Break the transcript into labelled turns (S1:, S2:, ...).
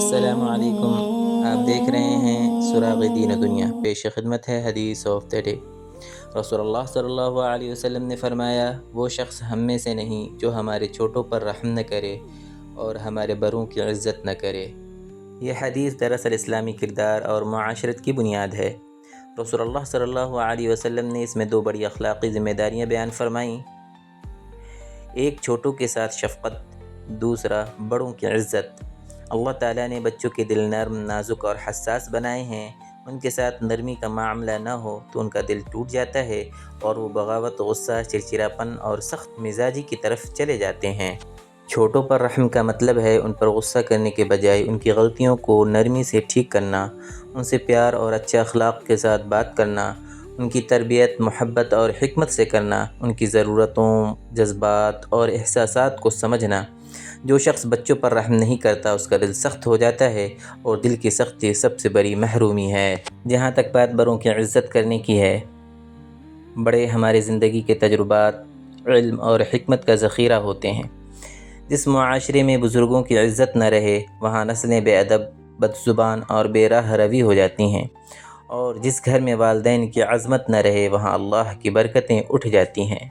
S1: السلام علیکم۔ آپ دیکھ رہے ہیں سراغ دین و دنیا۔ پیش خدمت ہے حدیث آف دا ڈے۔ رسول اللہ صلی اللہ علیہ وسلم نے فرمایا، وہ شخص ہم میں سے نہیں جو ہمارے چھوٹوں پر رحم نہ کرے اور ہمارے بڑوں کی عزت نہ کرے۔ یہ حدیث دراصل اسلامی کردار اور معاشرت کی بنیاد ہے۔ رسول اللہ صلی اللہ علیہ وسلم نے اس میں دو بڑی اخلاقی ذمہ داریاں بیان فرمائیں، ایک چھوٹوں کے ساتھ شفقت، دوسرا بڑوں کی عزت۔ اللہ تعالیٰ نے بچوں کے دل نرم، نازک اور حساس بنائے ہیں۔ ان کے ساتھ نرمی کا معاملہ نہ ہو تو ان کا دل ٹوٹ جاتا ہے اور وہ بغاوت، غصہ، چڑچڑاپن اور سخت مزاجی کی طرف چلے جاتے ہیں۔ چھوٹوں پر رحم کا مطلب ہے ان پر غصہ کرنے کے بجائے ان کی غلطیوں کو نرمی سے ٹھیک کرنا، ان سے پیار اور اچھے اخلاق کے ساتھ بات کرنا، ان کی تربیت محبت اور حکمت سے کرنا، ان کی ضرورتوں، جذبات اور احساسات کو سمجھنا۔ جو شخص بچوں پر رحم نہیں کرتا اس کا دل سخت ہو جاتا ہے، اور دل کی سختی سب سے بڑی محرومی ہے۔ جہاں تک بات بڑوں کی عزت کرنے کی ہے، بڑے ہمارے زندگی کے تجربات، علم اور حکمت کا ذخیرہ ہوتے ہیں۔ جس معاشرے میں بزرگوں کی عزت نہ رہے وہاں نسلیں بے ادب، بد زبان اور بے راہ روی ہو جاتی ہیں، اور جس گھر میں والدین کی عظمت نہ رہے وہاں اللہ کی برکتیں اٹھ جاتی ہیں۔